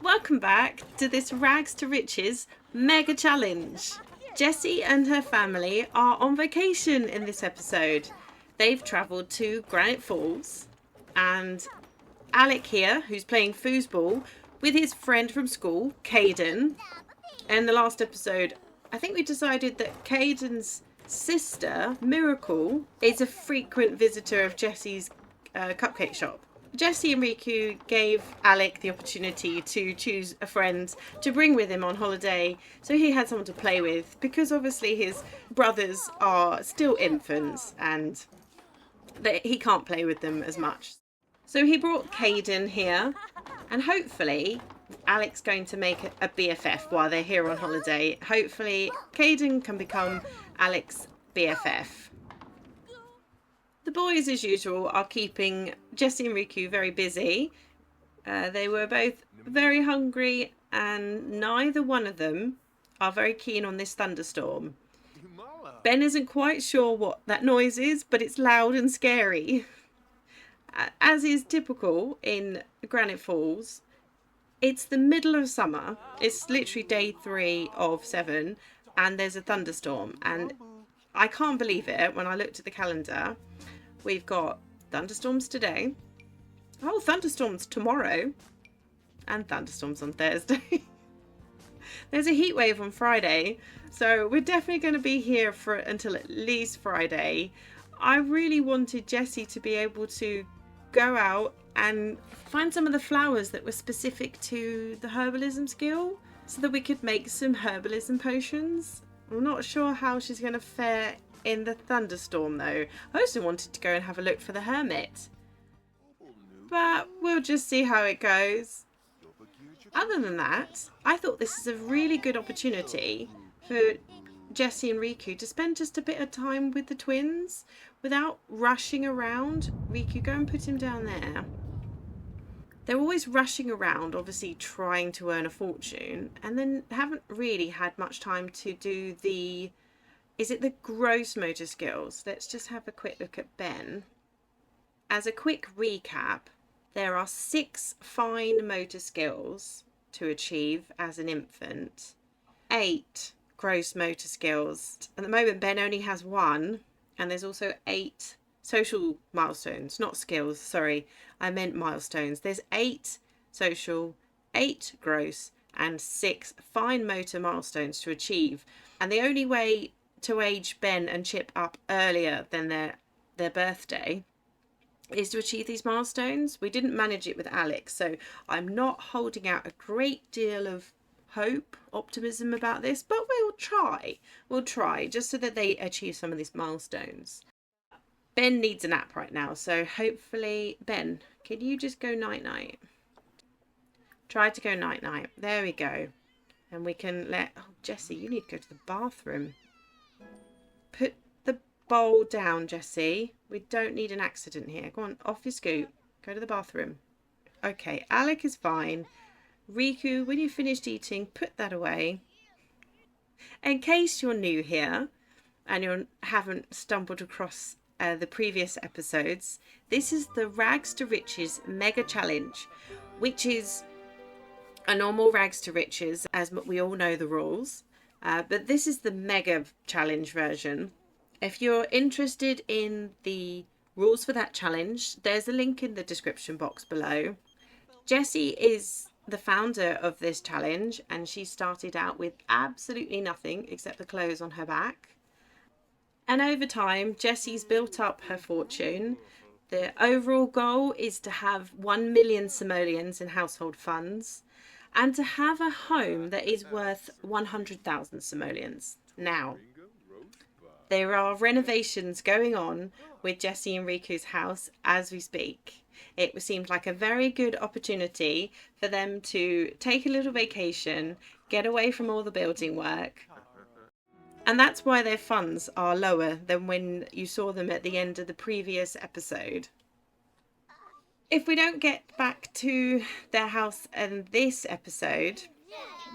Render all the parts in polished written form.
welcome back to this Rags to Riches mega challenge. Jessie and her family are on vacation in this episode. They've travelled to Granite Falls, and Alec here, who's playing foosball with his friend from school, Caden. In the last episode, I think we decided that Caden's sister, Miracle, is a frequent visitor of Jessie's cupcake shop. Jessie and Riku gave Alec the opportunity to choose a friend to bring with him on holiday, so he had someone to play with, because obviously his brothers are still infants and he can't play with them as much. So he brought Caden here, and hopefully Alec's going to make a BFF while they're here on holiday. Hopefully Caden can become Alec's BFF. The boys, as usual, are keeping Jessie and Riku very busy. They were both very hungry, and neither one of them are very keen on this thunderstorm. Ben isn't quite sure what that noise is, but it's loud and scary. As is typical in Granite Falls, it's the middle of summer. It's literally day 3 of 7, and there's a thunderstorm. And I can't believe it when I looked at the calendar. We've got thunderstorms today. Oh, thunderstorms tomorrow. And thunderstorms on Thursday. There's a heat wave on Friday. So we're definitely going to be here until at least Friday. I really wanted Jessie to be able to go out and find some of the flowers that were specific to the herbalism skill, so that we could make some herbalism potions. I'm not sure how she's going to fare in the thunderstorm though. I also wanted to go and have a look for the hermit, but we'll just see how it goes. Other than that, I thought this is a really good opportunity for Jessie and Riku to spend just a bit of time with the twins without rushing around. Riku, go and put him down there. They're always rushing around, obviously trying to earn a fortune, and then haven't really had much time to do the gross motor skills. Let's just have a quick look at Ben. As a quick recap, there are 6 fine motor skills to achieve as an infant, 8 gross motor skills. At the moment, Ben only has 1, and there's also 8 social milestones, not skills, sorry, I meant milestones. There's 8 social, 8 gross, and 6 fine motor milestones to achieve. And the only way to age Ben and Chip up earlier than their birthday is to achieve these milestones. We didn't manage it with Alec, so I'm not holding out a great deal of hope, optimism about this, but we'll try just so that they achieve some of these milestones. Ben needs a nap right now, so hopefully, Ben, can you just go night night? Try to go night night. There we go. And we can Jessie, you need to go to the bathroom. Put the bowl down, Jessie. We don't need an accident here. Go on, off your scoot. Go to the bathroom. Okay, Alec is fine. Riku, when you've finished eating, put that away. In case you're new here and you haven't stumbled across the previous episodes, this is the Rags to Riches Mega Challenge, which is a normal Rags to Riches, as we all know the rules. But this is the Mega Challenge version. If you're interested in the rules for that challenge, there's a link in the description box below. Jessie is the founder of this challenge, and she started out with absolutely nothing except the clothes on her back. And over time, Jessie's built up her fortune. The overall goal is to have 1 million simoleons in household funds and to have a home that is worth 100,000 simoleons. Now, there are renovations going on with Jessie and Riku's house as we speak. It seemed like a very good opportunity for them to take a little vacation, get away from all the building work. And that's why their funds are lower than when you saw them at the end of the previous episode. If we don't get back to their house in this episode,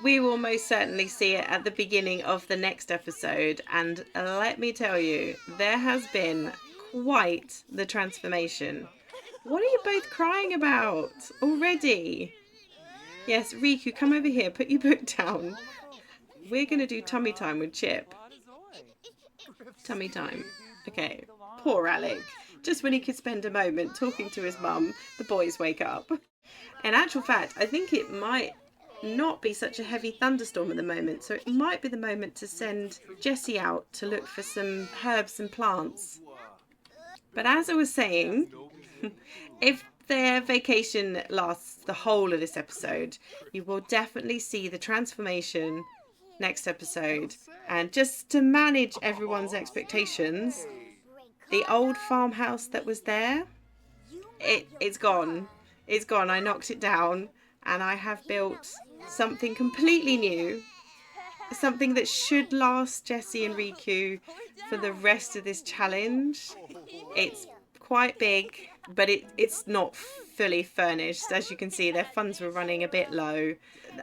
we will most certainly see it at the beginning of the next episode. And let me tell you, there has been quite the transformation. What are you both crying about already? Yes, Riku, come over here. Put your book down. We're going to do tummy time with Chip. Tummy time. Okay. Poor Alec. Just when he could spend a moment talking to his mum, the boys wake up. In actual fact, I think it might not be such a heavy thunderstorm at the moment, so it might be the moment to send Jessie out to look for some herbs and plants. But as I was saying, if their vacation lasts the whole of this episode, you will definitely see the transformation next episode. And just to manage everyone's expectations, the old farmhouse that was there, it's gone. It's gone. I knocked it down and I have built something completely new. Something that should last Jessie and Riku for the rest of this challenge. It's quite big, but it's not fully furnished. As you can see, their funds were running a bit low.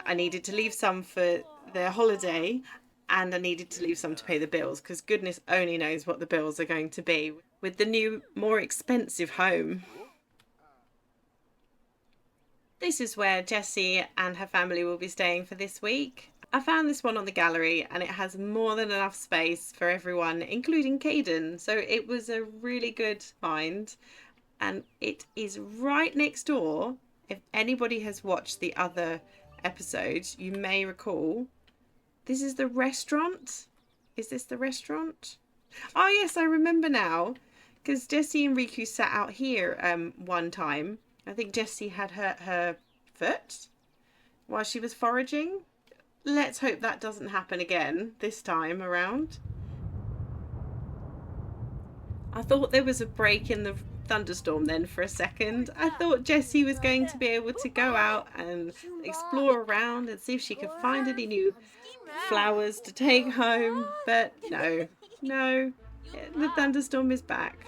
I needed to leave some for their holiday, and I needed to leave some to pay the bills, because goodness only knows what the bills are going to be with the new, more expensive home. This is where Jessie and her family will be staying for this week. I found this one on the gallery and it has more than enough space for everyone, including Caden. So it was a really good find. And it is right next door. If anybody has watched the other episodes, you may recall. This is the restaurant. Is this the restaurant? Oh yes, I remember now. Because Jessie and Riku sat out here one time. I think Jessie had hurt her foot while she was foraging. Let's hope that doesn't happen again this time around. I thought there was a break in the thunderstorm then for a second. I thought Jessie was going to be able to go out and explore around and see if she could find any new flowers to take home. But no, the thunderstorm is back.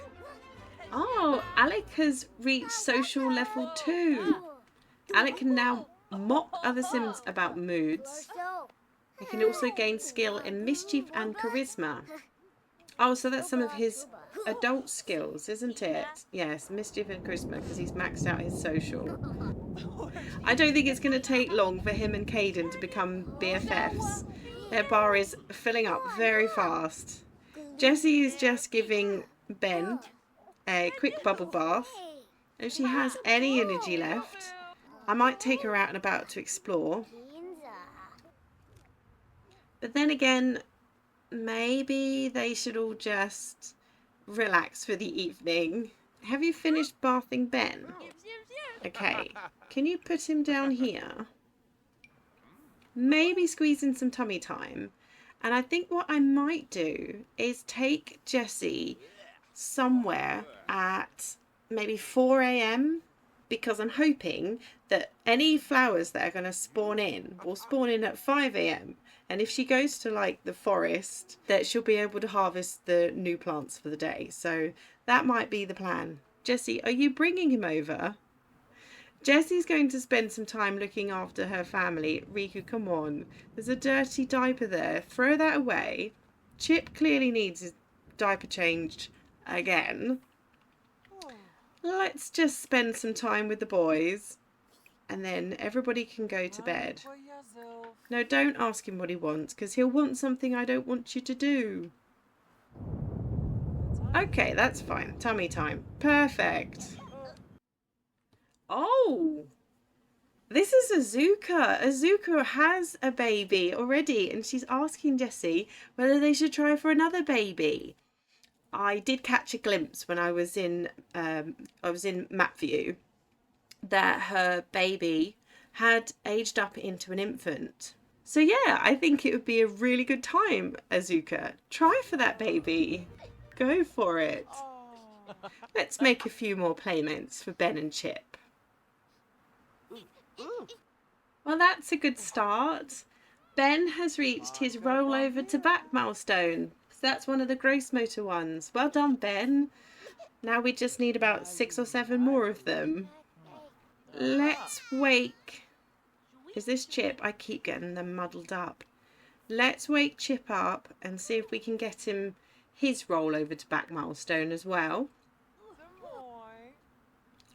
Oh, Alec has reached social level 2. Alec can now mock other Sims about moods. He can also gain skill in mischief and charisma. Oh, so that's some of his adult skills, isn't it? Yes, mischief and charisma, because he's maxed out his social. I don't think it's going to take long for him and Caden to become BFFs. Their bar is filling up very fast. Jessie is just giving Ben a quick bubble bath. If she has any energy left, I might take her out and about to explore. But then again, maybe they should all just relax for the evening. Have you finished bathing Ben? Okay, can you put him down here? Maybe squeeze in some tummy time. And I think what I might do is take Jessie somewhere at maybe 4 a.m. because I'm hoping that any flowers that are going to spawn in will spawn in at 5 a.m. And if she goes to like the forest, that she'll be able to harvest the new plants for the day. So that might be the plan. Jessie, are you bringing him over? Jessie's going to spend some time looking after her family. Riku, come on. There's a dirty diaper there. Throw that away. Chip clearly needs his diaper changed again. Let's just spend some time with the boys and then everybody can go to bed. No, don't ask him what he wants, because he'll want something I don't want you to do. Okay, that's fine. Tummy time. Perfect. Oh, this is Azuka. Azuka has a baby already and she's asking Jessie whether they should try for another baby. I did catch a glimpse when I was in map view that her baby had aged up into an infant. So yeah, I think it would be a really good time, Azuka. Try for that baby. Go for it. Let's make a few more playmates for Ben and Chip. Well, that's a good start. Ben has reached his rollover to back milestone. So that's one of the gross motor ones. Well done, Ben. Now we just need about 6 or 7 more of them. Let's wake... Is this Chip? I keep getting them muddled up. Let's wake Chip up and see if we can get him his rollover to back milestone as well.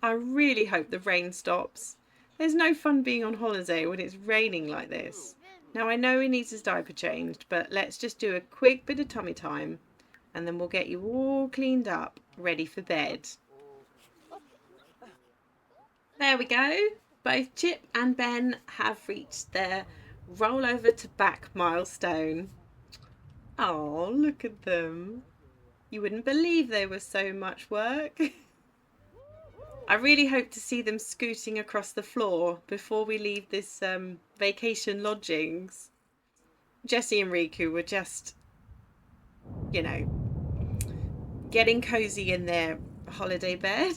I really hope the rain stops. There's no fun being on holiday when it's raining like this. Now I know he needs his diaper changed, but let's just do a quick bit of tummy time and then we'll get you all cleaned up, ready for bed. There we go. Both Chip and Ben have reached their roll over to back milestone. Oh, look at them. You wouldn't believe they were so much work. I really hope to see them scooting across the floor before we leave this vacation lodgings. Jessie and Riku were just, you know, getting cozy in their holiday bed.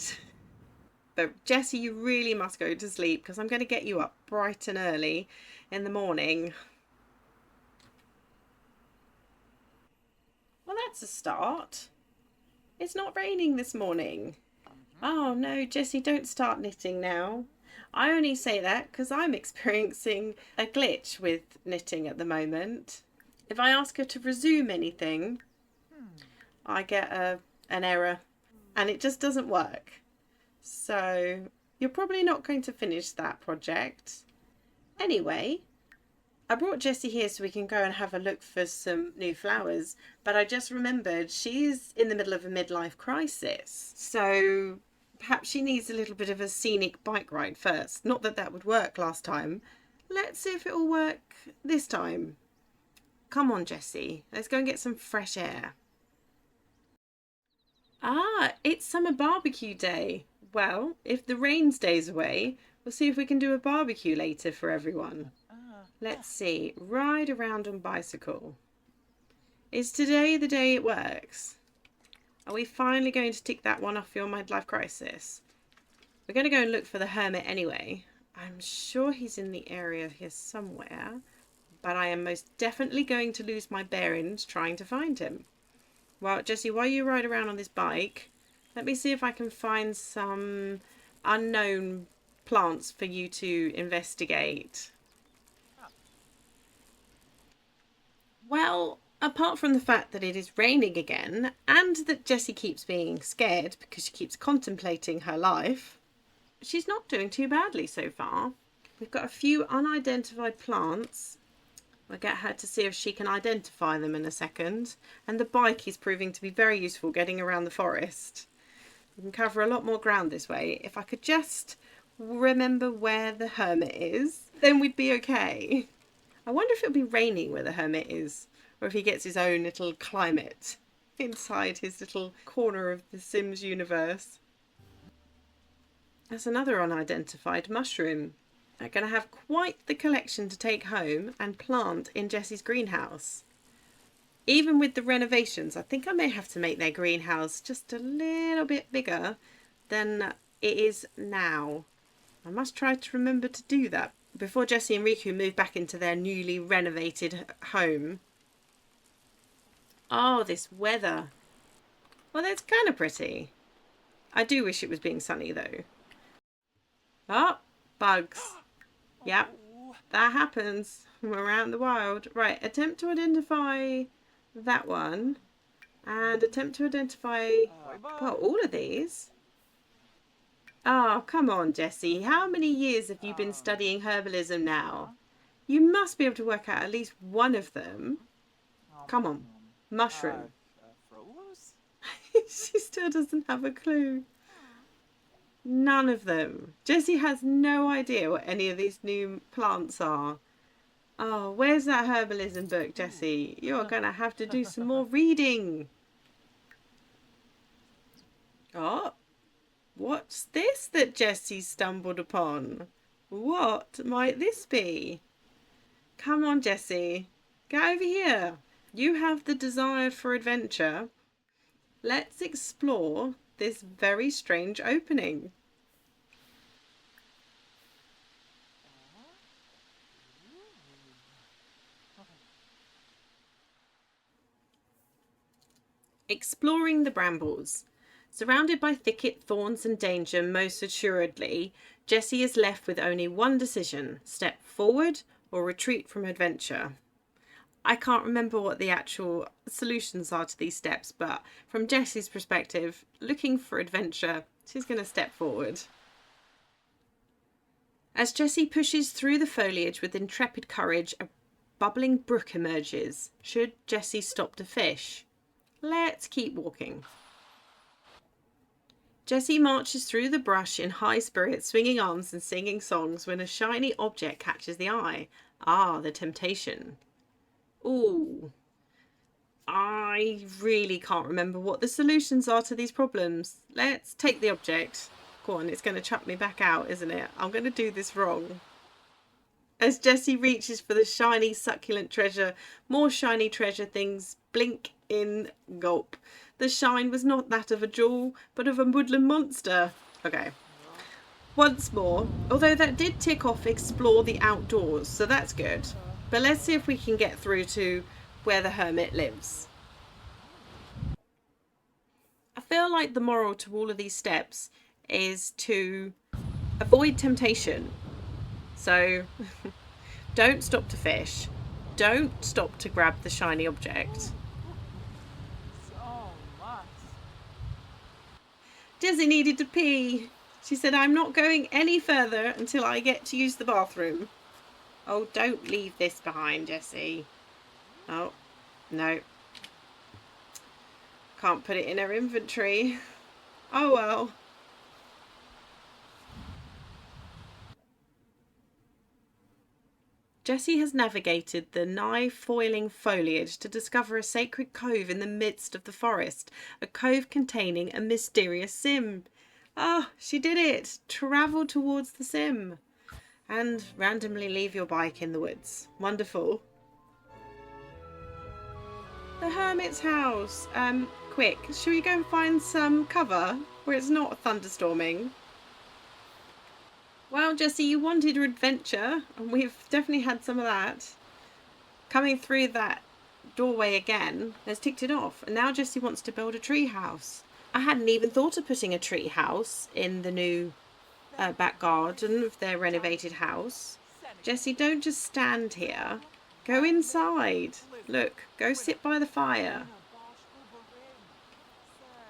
But Jessie, you really must go to sleep because I'm going to get you up bright and early in the morning. Well, that's a start. It's not raining this morning. Oh no, Jessie, don't start knitting now. I only say that because I'm experiencing a glitch with knitting at the moment. If I ask her to resume anything, I get an error and it just doesn't work. So you're probably not going to finish that project. Anyway, I brought Jessie here so we can go and have a look for some new flowers, but I just remembered she's in the middle of a midlife crisis. So perhaps she needs a little bit of a scenic bike ride first. Not that that would work last time. Let's see if it will work this time. Come on, Jessie. Let's go and get some fresh air. Ah, it's summer barbecue day. Well, if the rain stays away, we'll see if we can do a barbecue later for everyone. Let's see. Ride around on bicycle. Is today the day it works? Are we finally going to tick that one off your midlife crisis? We're going to go and look for the hermit anyway. I'm sure he's in the area here somewhere, but I am most definitely going to lose my bearings trying to find him. Well, Jessie, while you ride around on this bike, let me see if I can find some unknown plants for you to investigate. Well, apart from the fact that it is raining again and that Jessie keeps being scared because she keeps contemplating her life, she's not doing too badly so far. We've got a few unidentified plants. We'll get her to see if she can identify them in a second. And the bike is proving to be very useful getting around the forest. We can cover a lot more ground this way. If I could just remember where the hermit is, then we'd be okay. I wonder if it'll be raining where the hermit is, or if he gets his own little climate inside his little corner of the Sims universe. That's another unidentified mushroom. They're going to have quite the collection to take home and plant in Jessie's greenhouse. Even with the renovations, I think I may have to make their greenhouse just a little bit bigger than it is now. I must try to remember to do that before Jessie and Riku move back into their newly renovated home. Oh, this weather. Well, that's kind of pretty. I do wish it was being sunny though. Oh, bugs. Yep, that happens when we're out in the wild. Right, attempt to identify that one. And attempt to identify, well, all of these. Oh, come on, Jessie. How many years have you been studying herbalism now? You must be able to work out at least one of them. Come on. Mushroom. She still doesn't have a clue. None of them. Jessie has no idea what any of these new plants are. Oh, where's that herbalism book, Jessie? You're going to have to do some more reading. Oh, what's this that Jessie stumbled upon? What might this be? Come on, Jessie. Get over here. You have the desire for adventure. Let's explore this very strange opening. Exploring the brambles. Surrounded by thicket, thorns and danger most assuredly, Jessie is left with only one decision: step forward or retreat from adventure. I can't remember what the actual solutions are to these steps, but from Jessie's perspective, looking for adventure, she's going to step forward. As Jessie pushes through the foliage with intrepid courage, a bubbling brook emerges. Should Jessie stop to fish? Let's keep walking. Jessie marches through the brush in high spirits, swinging arms and singing songs when a shiny object catches the eye. Ah, the temptation. Ooh. I really can't remember what the solutions are to these problems. Let's take the object. Go on, it's going to chuck me back out, isn't it? I'm going to do this wrong. As Jessie reaches for the shiny, succulent treasure, more shiny treasure things blink in gulp. The shine was not that of a jewel, but of a woodland monster. Okay. Once more, although that did tick off explore the outdoors, so that's good. But let's see if we can get through to where the hermit lives. I feel like the moral to all of these steps is to avoid temptation. So don't stop to fish. Don't stop to grab the shiny object. Jessie needed to pee. She said, I'm not going any further until I get to use the bathroom. Oh, don't leave this behind, Jessie. Oh, no. Can't put it in her inventory. Oh well. Jessie has navigated the nigh-foiling foliage to discover a sacred cove in the midst of the forest, a cove containing a mysterious sim. Ah, she did it! Travel towards the sim. And randomly leave your bike in the woods. Wonderful. The hermit's house. Quick, should we go and find some cover where it's not thunderstorming? Well, Jessie, you wanted adventure, and we've definitely had some of that. Coming through that doorway again has ticked it off, and now Jessie wants to build a tree house. I hadn't even thought of putting a tree house in the new back garden of their renovated house. Jessie, don't just stand here. Go inside. Look, go sit by the fire.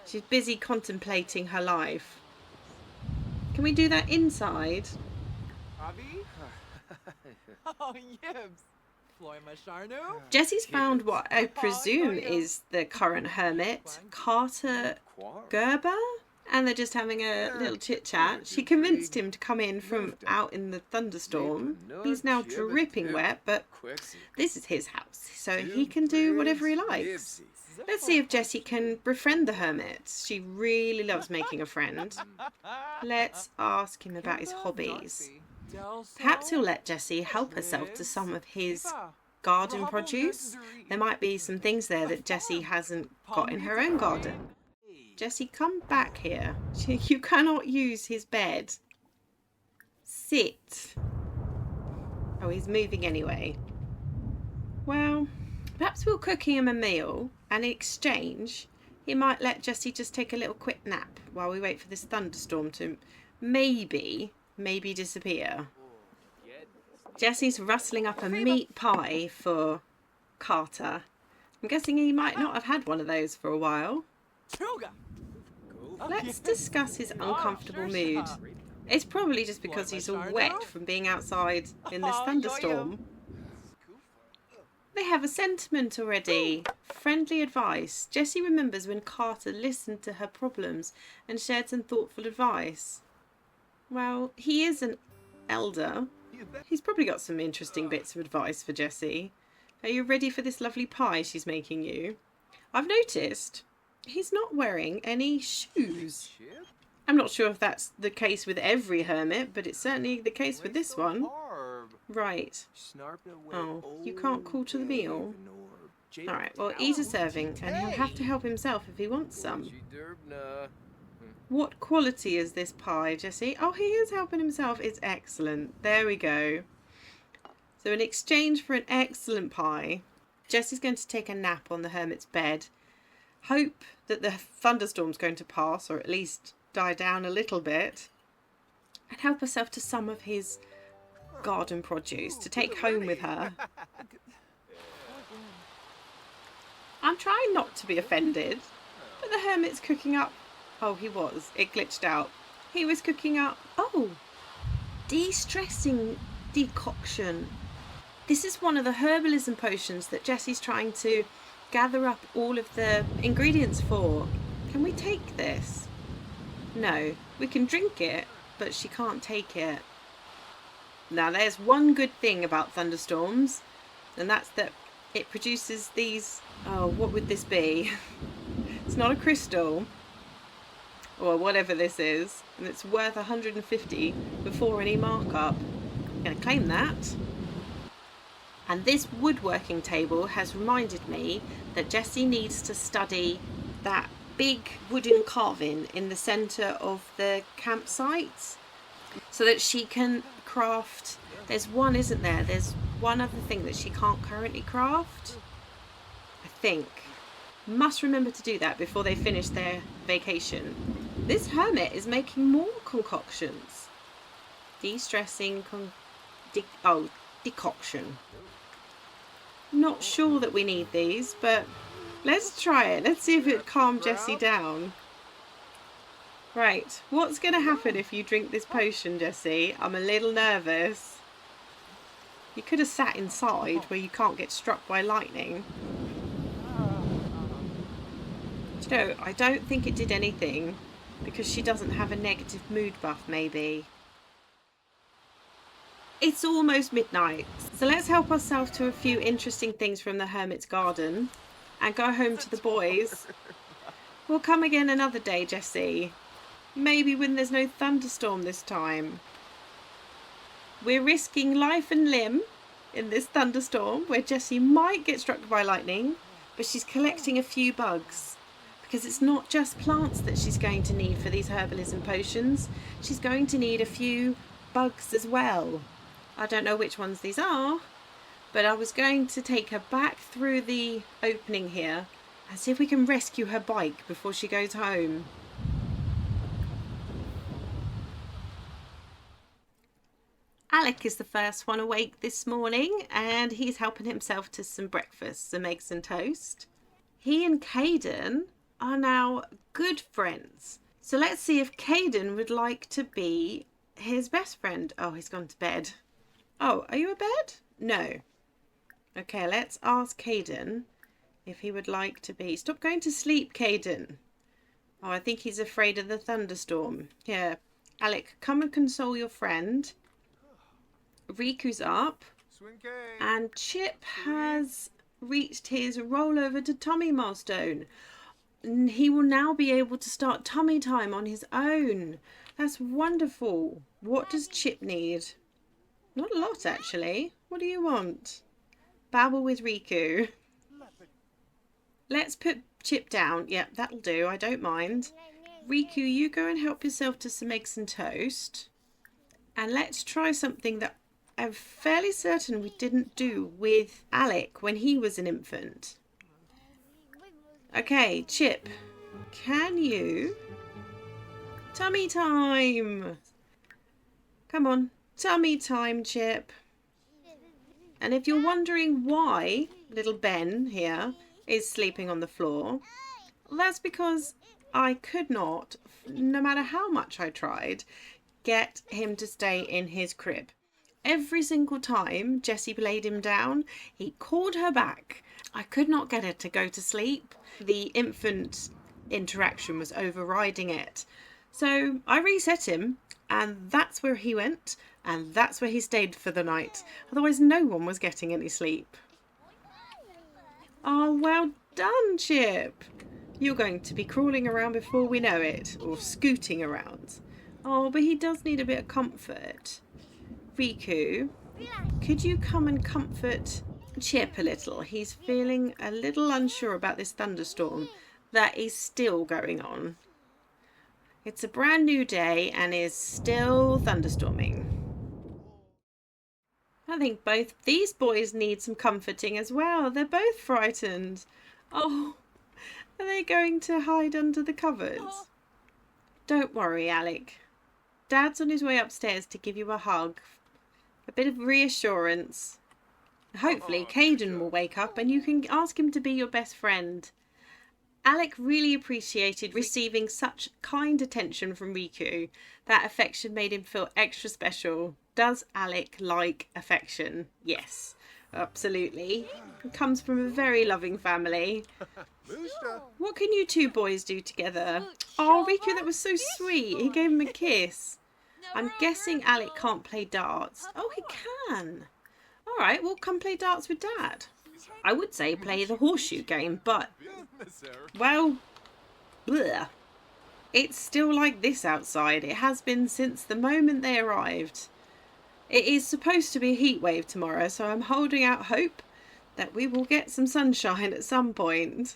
She's busy contemplating her life. Can we do that inside? Jessie's found what I presume is the current hermit, Carter Gerber, and they're just having a little chit chat. She convinced him to come in from out in the thunderstorm. He's now dripping wet, but this is his house, so he can do whatever he likes. Let's see if Jessie can befriend the hermit. She really loves making a friend. Let's ask him about his hobbies. Perhaps he'll let Jessie help herself to some of his garden produce. There might be some things there that Jessie hasn't got in her own garden. Jessie, come back here. You cannot use his bed. Sit. Oh, he's moving anyway. Well, perhaps we'll cook him a meal, and in exchange, he might let Jessie just take a little quick nap while we wait for this thunderstorm to maybe disappear. Jessie's rustling up a meat pie for Carter. I'm guessing he might not have had one of those for a while. Let's discuss his uncomfortable mood. It's probably just because he's all wet from being outside in this thunderstorm. They have a sentiment already. Friendly advice. Jessie remembers when Carter listened to her problems and shared some thoughtful advice. Well, he is an elder. He's probably got some interesting bits of advice for Jessie. Are you ready for this lovely pie she's making you? I've noticed he's not wearing any shoes. I'm not sure if that's the case with every hermit, but it's certainly the case with this one. Right. Oh, you can't call to the meal? Alright, well, eat a serving, and he'll have to help himself if he wants some. What quality is this pie, Jessie? Oh, he is helping himself. It's excellent. There we go. So in exchange for an excellent pie, Jessie's going to take a nap on the hermit's bed. Hope that the thunderstorm's going to pass, or at least die down a little bit. And help herself to some of his garden produce to take home with her. I'm trying not to be offended, but the hermit's cooking up. Oh, he was. It glitched out. He was cooking up. Oh, De-stressing decoction. This is one of the herbalism potions that Jessie's trying to gather up all of the ingredients for. Can we take this? No, we can drink it, but she can't take it. Now there's one good thing about thunderstorms, and that's that it produces these, oh, what would this be? It's not a crystal, or whatever this is, and it's worth 150 before any markup. I'm going to claim that. And this woodworking table has reminded me that Jessie needs to study that big wooden carving in the centre of the campsite so that she can craft. There's one, isn't there? There's one other thing that she can't currently craft, I think. Must remember to do that before they finish their vacation. This hermit is making more concoctions. De-stressing decoction. Not sure that we need these, but let's try it. Let's see if it calmed Jessie down. Right, what's going to happen if you drink this potion, Jessie? I'm a little nervous. You could have sat inside where you can't get struck by lightning. Do you know, I don't think it did anything because she doesn't have a negative mood buff, maybe. It's almost midnight, so let's help ourselves to a few interesting things from the hermit's garden and go home to the boys. We'll come again another day, Jessie. Maybe when there's no thunderstorm this time. We're risking life and limb in this thunderstorm where Jessie might get struck by lightning, but she's collecting a few bugs because it's not just plants that she's going to need for these herbalism potions. She's going to need a few bugs as well. I don't know which ones these are, but I was going to take her back through the opening here and see if we can rescue her bike before she goes home. Alec is the first one awake this morning and he's helping himself to some breakfast, some eggs and toast. He and Caden are now good friends. So let's see if Caden would like to be his best friend. Oh, he's gone to bed. Oh, are you in bed? No. Okay, let's ask Caden if he would like to be. Stop going to sleep, Caden. Oh, I think he's afraid of the thunderstorm. Here, Alec, come and console your friend. Riku's up. And Chip has reached his roll over to tummy milestone. He will now be able to start tummy time on his own. That's wonderful. What does Chip need? Not a lot, actually. What do you want? Babble with Riku. Let's put Chip down. Yep, that'll do. I don't mind. Riku, you go and help yourself to some eggs and toast. And let's try something that I'm fairly certain we didn't do with Alec when he was an infant. Okay, Chip. Can you... Tummy time! Come on. Tummy time, Chip. And if you're wondering why little Ben here is sleeping on the floor, that's because I could not, no matter how much I tried, get him to stay in his crib. Every single time Jessie laid him down, he called her back. I could not get her to go to sleep. The infant interaction was overriding it. So I reset him, and that's where he went, and that's where he stayed for the night. Otherwise, no one was getting any sleep. Oh, well done, Chip. You're going to be crawling around before we know it, or scooting around. Oh, but he does need a bit of comfort. Riku, could you come and comfort Chip a little? He's feeling a little unsure about this thunderstorm that is still going on. It's a brand new day and is still thunderstorming. I think both these boys need some comforting as well. They're both frightened. Oh, are they going to hide under the covers? Don't worry, Alec. Dad's on his way upstairs to give you a hug. A bit of reassurance. Hopefully, Caden will wake up and you can ask him to be your best friend. Alec really appreciated receiving such kind attention from Riku. That affection made him feel extra special. Does Alec like affection? Yes, absolutely. He comes from a very loving family. What can you two boys do together? Oh, Riku, that was so sweet. He gave him a kiss. I'm guessing Alec can't play darts. Oh, he can. All right, well, come play darts with Dad. I would say play the horseshoe game, but, well, bleh. It's still like this outside. It has been since the moment they arrived. It is supposed to be a heat wave tomorrow, so I'm holding out hope that we will get some sunshine at some point.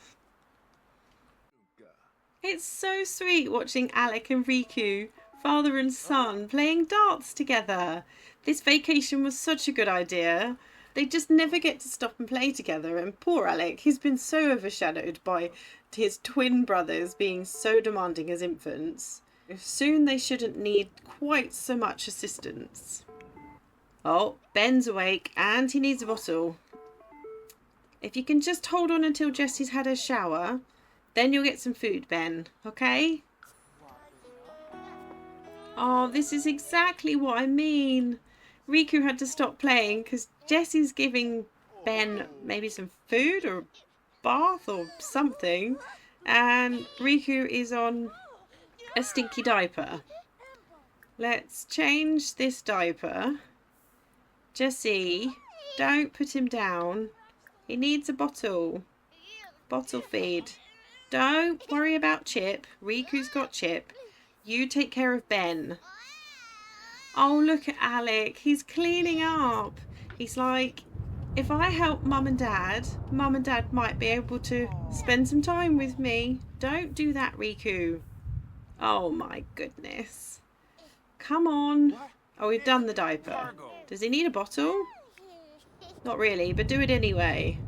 It's so sweet watching Alec and Riku, father and son, playing darts together. This vacation was such a good idea. They just never get to stop and play together, and poor Alec, he's been so overshadowed by his twin brothers being so demanding as infants. Soon they shouldn't need quite so much assistance. Oh, Ben's awake and he needs a bottle. If you can just hold on until Jessie's had her shower, then you'll get some food, Ben, okay? Oh, this is exactly what I mean. Riku had to stop playing because Jessie's giving Ben maybe some food or a bath or something, and Riku is on a stinky diaper. Let's change this diaper. Jessie, don't put him down. He needs a bottle. Bottle feed. Don't worry about Chip. Riku's got Chip. You take care of Ben. Oh, look at Alec. He's cleaning up. He's like, if I help Mum and Dad might be able to spend some time with me. Don't do that, Riku. Oh my goodness. Come on. Oh, we've done the diaper. Does he need a bottle? Not really, but do it anyway.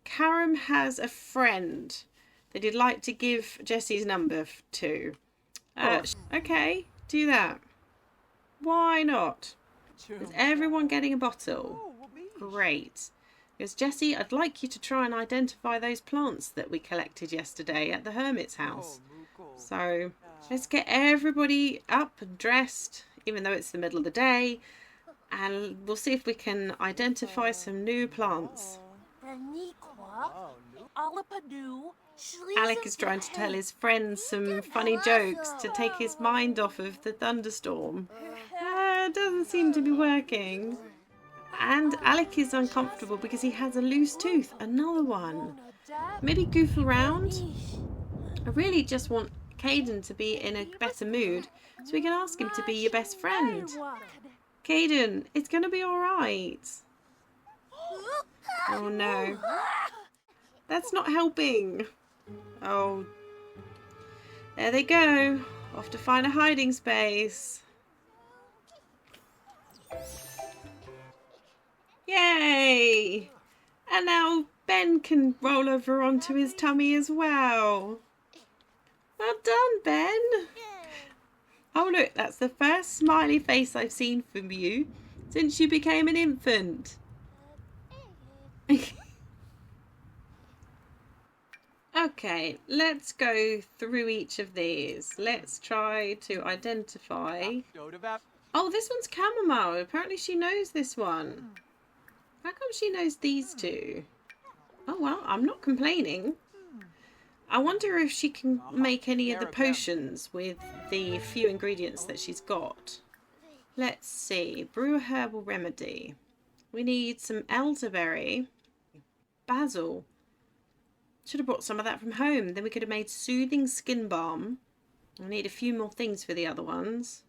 Karam has a friend that he'd like to give Jessie's number to. Okay, do that. Why not? Is everyone getting a bottle? Great. Because Jessie, I'd like you to try and identify those plants that we collected yesterday at the hermit's house. So let's get everybody up and dressed, even though it's the middle of the day, and we'll see if we can identify some new plants. Alec is trying to tell his friends some funny jokes to take his mind off of the thunderstorm. It doesn't seem to be working. And Alec is uncomfortable because he has a loose tooth. Another one. Maybe goof around. I really just want Caden to be in a better mood so we can ask him to be your best friend. Caden, it's going to be alright. Oh no. That's not helping. Oh. There they go. Off to find a hiding space. Yay! And now Ben can roll over onto his tummy as well. Well done, Ben. Oh look, that's the first smiley face I've seen from you since you became an infant. Okay, let's go through each of these. Let's try to identify... Oh, this one's chamomile. Apparently she knows this one. How come she knows these two? Oh, well, I'm not complaining. I wonder if she can make any of the potions with the few ingredients that she's got. Let's see. Brew a herbal remedy. We need some elderberry. Basil. Should have brought some of that from home. Then we could have made soothing skin balm. I need a few more things for the other ones.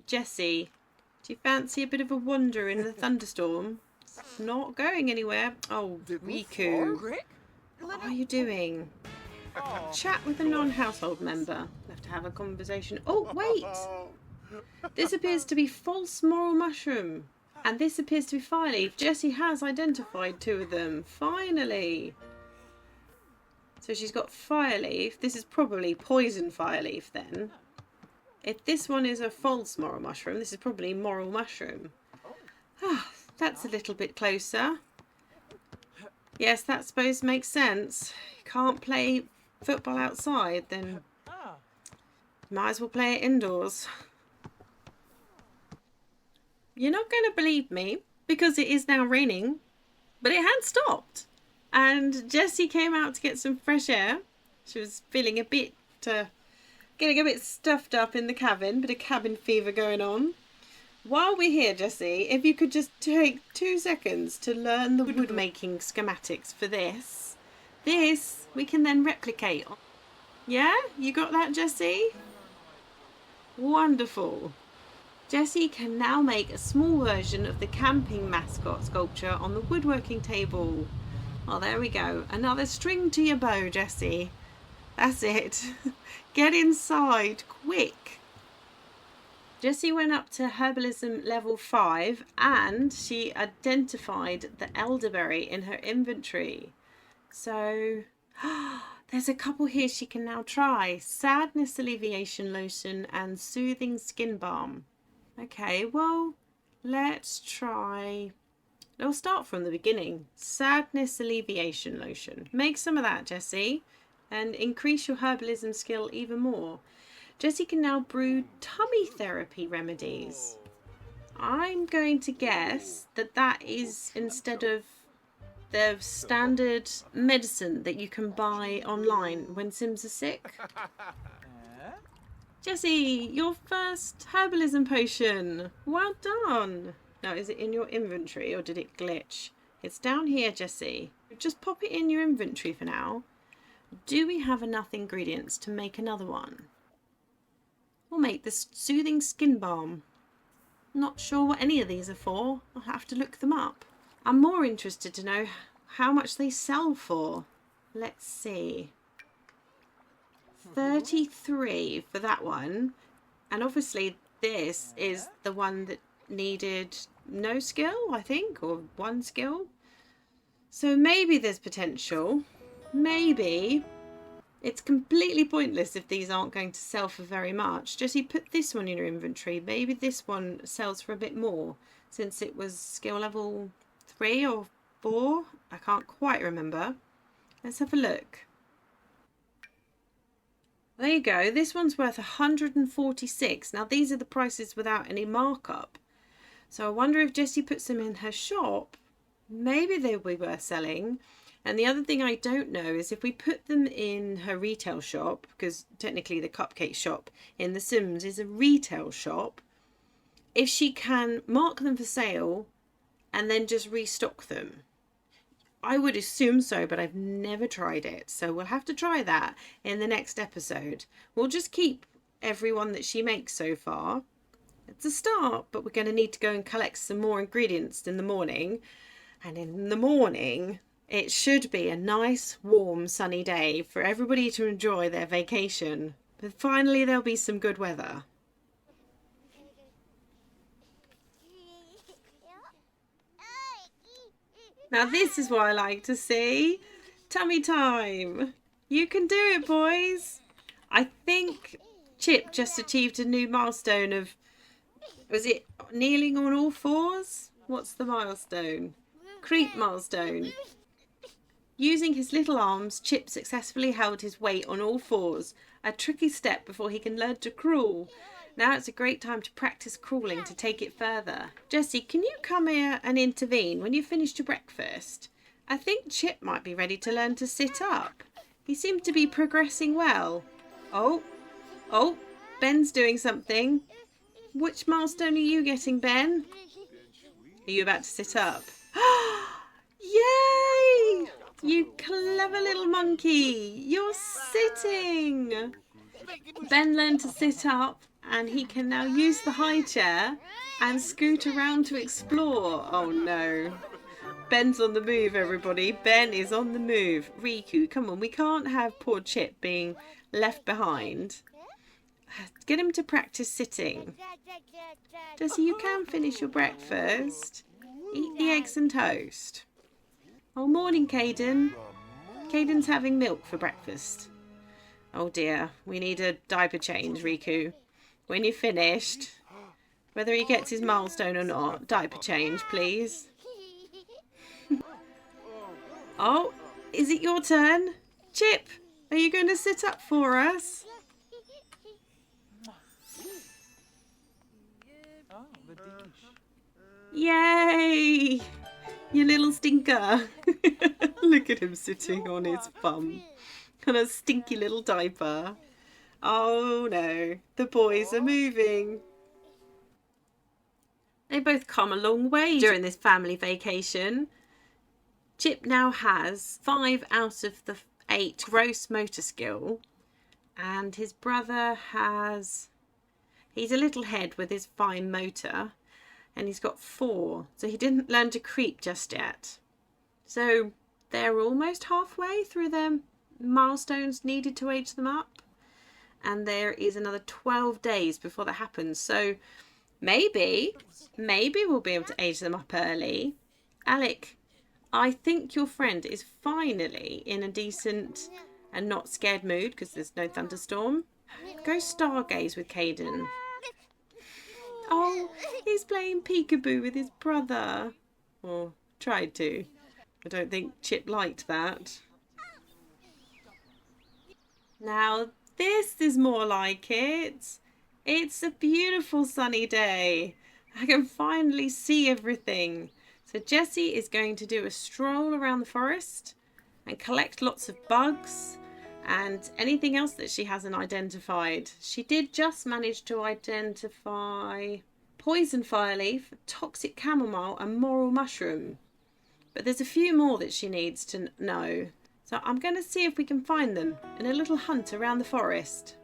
Jessie. Do you fancy a bit of a wander in the thunderstorm? It's not going anywhere. Oh, Riku. What are you doing? Chat with a non-household member. We'll have to have a conversation. Oh, wait! This appears to be false moral mushroom. And this appears to be fireleaf. Jessie has identified two of them. Finally! So she's got fireleaf. This is probably poison fireleaf then. If this one is a false moral mushroom, this is probably moral mushroom. Ah, that's a little bit closer. Yes, that suppose makes sense. You can't play football outside, then might as well play it indoors. You're not going to believe me because it is now raining, but it had stopped. And Jessie came out to get some fresh air. She was feeling a bit, getting a bit stuffed up in the cabin, bit of cabin fever going on. While we're here, Jessie, if you could just take 2 seconds to learn the wood making schematics for this. This we can then replicate. Yeah? You got that, Jessie? Wonderful. Jessie can now make a small version of the camping mascot sculpture on the woodworking table. Oh, there we go. Another string to your bow, Jessie. That's it. Get inside, quick. Jessie went up to Herbalism level 5 and she identified the elderberry in her inventory. So, there's a couple here she can now try. Sadness alleviation lotion and soothing skin balm. Okay, well, let's try... We'll start from the beginning. Sadness alleviation lotion. Make some of that, Jessie, and increase your herbalism skill even more. Jessie can now brew tummy therapy remedies. I'm going to guess that that is instead of the standard medicine that you can buy online when Sims are sick. Jessie, your first herbalism potion. Well done. Now, is it in your inventory or did it glitch? It's down here, Jessie. Just pop it in your inventory for now. Do we have enough ingredients to make another one? We'll make this soothing skin balm. Not sure what any of these are for. I'll have to look them up. I'm more interested to know how much they sell for. Let's see. 33 for that one. And obviously this is the one that needed no skill, I think, or 1 skill. So maybe there's potential. Maybe. It's completely pointless if these aren't going to sell for very much. Jessie, put this one in your inventory. Maybe this one sells for a bit more since it was skill level 3 or 4. I can't quite remember. Let's have a look. There you go. This one's worth 146. Now these are the prices without any markup. So I wonder if Jessie puts them in her shop, maybe they'll be worth selling. And the other thing I don't know is if we put them in her retail shop, because technically the cupcake shop in The Sims is a retail shop, if she can mark them for sale and then just restock them. I would assume so, but I've never tried it. So we'll have to try that in the next episode. We'll just keep every one that she makes so far. It's a start, but we're going to need to go and collect some more ingredients in the morning. And in the morning, it should be a nice, warm, sunny day for everybody to enjoy their vacation. But finally, there'll be some good weather. Now this is what I like to see. Tummy time. You can do it, boys. I think Chip just achieved a new milestone of... Was it kneeling on all fours? What's the milestone? Creep milestone. Using his little arms, Chip successfully held his weight on all fours, a tricky step before he can learn to crawl. Now it's a great time to practice crawling to take it further. Jessie, can you come here and intervene when you've finished your breakfast? I think Chip might be ready to learn to sit up. He seemed to be progressing well. Oh, Ben's doing something. Which milestone are you getting, Ben? Are you about to sit up? Yay! You clever little monkey. You're sitting. Ben learned to sit up and he can now use the high chair and scoot around to explore. Oh no. Ben's on the move, everybody. Ben is on the move. Riku, come on. We can't have poor Chip being left behind. Get him to practice sitting. Jessie, you can finish your breakfast. Eat the eggs and toast. Oh, morning, Caden. Caden's having milk for breakfast. Oh dear, we need a diaper change, Riku. When you're finished, whether he gets his milestone or not, diaper change, please. Oh, is it your turn? Chip, are you going to sit up for us? Yay! You little stinker. Look at him sitting on his bum. On a stinky little diaper. Oh no, the boys are moving. They both come a long way during this family vacation. Chip now has 5 out of the 8 gross motor skill. And his brother has... He's a little head with his fine motor. And he's got 4. So he didn't learn to creep just yet. So they're almost halfway through their milestones needed to age them up. And there is another 12 days before that happens. So maybe we'll be able to age them up early. Alec, I think your friend is finally in a decent and not scared mood because there's no thunderstorm. Go stargaze with Caden. Oh, he's playing peekaboo with his brother. Or tried to. I don't think Chip liked that. Now, this is more like it. It's a beautiful sunny day. I can finally see everything. So Jessie is going to do a stroll around the forest and collect lots of bugs and anything else that she hasn't identified. She did just manage to identify poison fireleaf, toxic chamomile and moral mushroom. But there's a few more that she needs to know. So I'm going to see if we can find them in a little hunt around the forest.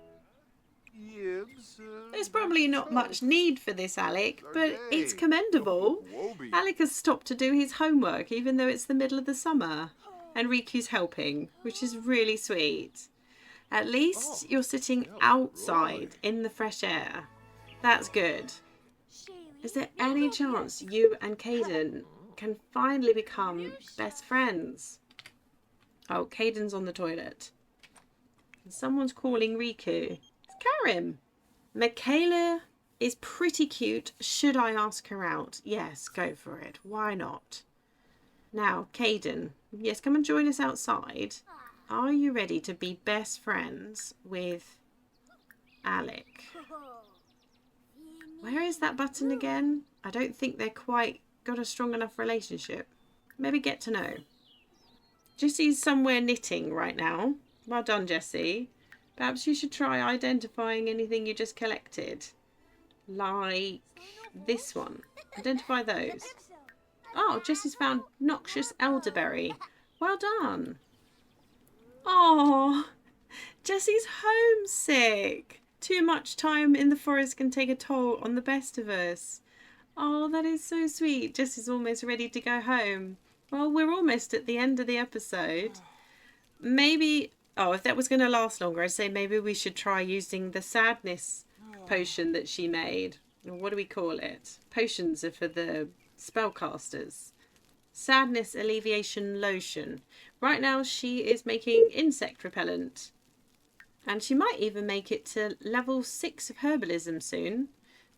There's probably not much need for this, Alec, but it's commendable. Alec has stopped to do his homework even though it's the middle of the summer. And Riku's helping, which is really sweet. At least you're sitting outside in the fresh air. That's good. Is there any chance you and Caden can finally become best friends? Oh, Caden's on the toilet. And someone's calling Riku. It's Karim. Michaela is pretty cute. Should I ask her out? Yes, go for it. Why not? Now, Caden, yes, come and join us outside. Are you ready to be best friends with Alec? Where is that button again? I don't think they're quite got a strong enough relationship. Maybe get to know. Jessie's somewhere knitting right now. Well done, Jessie. Perhaps you should try identifying anything you just collected. Like this one. Identify those. Oh, Jessie's found noxious elderberry. Well done. Oh, Jessie's homesick. Too much time in the forest can take a toll on the best of us. Oh, that is so sweet. Jessie's almost ready to go home. Well, we're almost at the end of the episode. Maybe, if that was going to last longer, I'd say maybe we should try using the sadness potion that she made. What do we call it? Potions are for the spellcasters. Sadness alleviation lotion. Right now she is making insect repellent. And she might even make it to level 6 of Herbalism soon.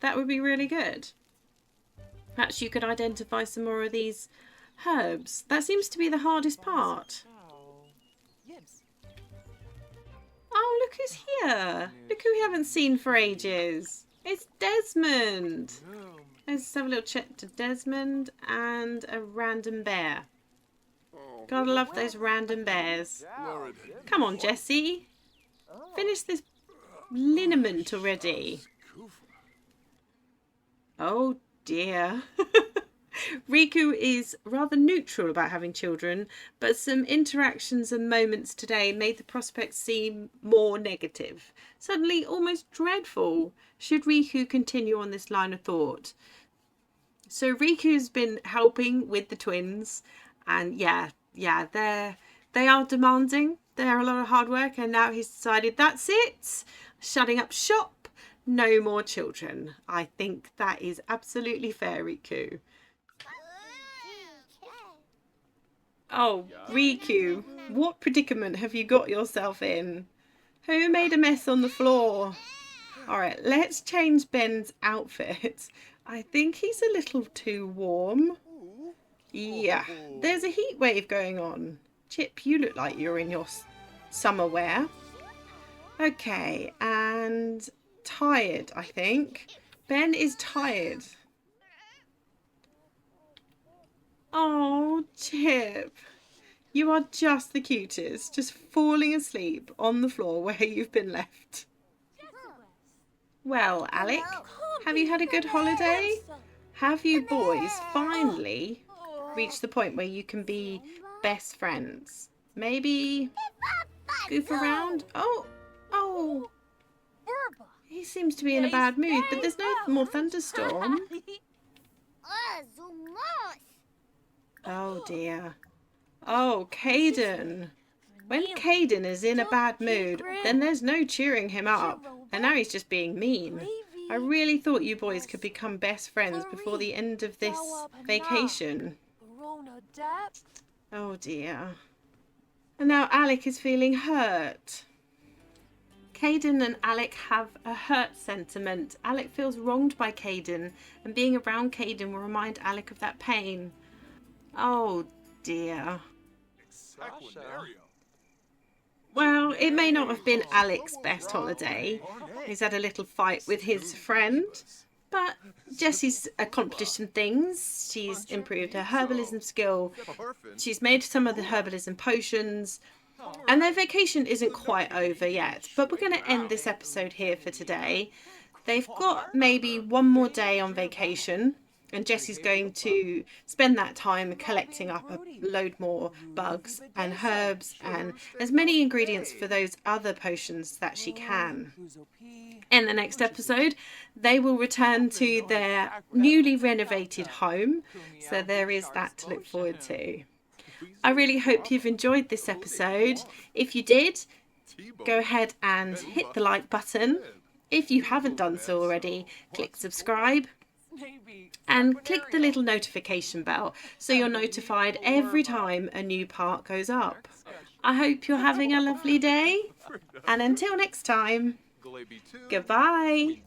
That would be really good. Perhaps you could identify some more of these herbs. That seems to be the hardest part. Oh, look who's here. Look who we haven't seen for ages. It's Desmond. Let's have a little chat to Desmond and a random bear. Gotta love those random bears. Come on, Jessie. Finish this liniment already. Oh dear. Riku is rather neutral about having children, but some interactions and moments today made the prospects seem more negative. Suddenly almost dreadful, should Riku continue on this line of thought. So Riku's been helping with the twins, and they are demanding. They're a lot of hard work, and now he's decided that's it. Shutting up shop. No more children. I think that is absolutely fair, Riku. Oh, Riku, what predicament have you got yourself in? Who made a mess on the floor? Alright, let's change Ben's outfit. I think he's a little too warm. Yeah, there's a heat wave going on. Chip, you look like you're in your summer wear. Okay, and tired, I think. Ben is tired. Oh, Chip. You are just the cutest, just falling asleep on the floor where you've been left. Well, Alec, have you had a good holiday? Have you boys finally reached the point where you can be best friends? Maybe goof around? Oh, he seems to be in a bad mood, but there's no more thunderstorm. Oh dear. Oh, Caden. When Caden is in a bad mood, then there's no cheering him up. And now he's just being mean. I really thought you boys could become best friends before the end of this vacation. Oh dear. And now Alec is feeling hurt. Caden and Alec have a hurt sentiment. Alec feels wronged by Caden, and being around Caden will remind Alec of that pain. Oh dear. Well, it may not have been Alec's best holiday. He's had a little fight with his friend. But Jessie's accomplished some things. She's improved her herbalism skill. She's made some of the herbalism potions. And their vacation isn't quite over yet. But we're going to end this episode here for today. They've got maybe one more day on vacation. And Jessie's going to spend that time collecting up a load more bugs and herbs and as many ingredients for those other potions that she can. In the next episode, they will return to their newly renovated home. So there is that to look forward to. I really hope you've enjoyed this episode. If you did, go ahead and hit the like button. If you haven't done so already, click subscribe. And click the little notification bell so you're notified every time a new part goes up. I hope you're having a lovely day. And until next time, goodbye.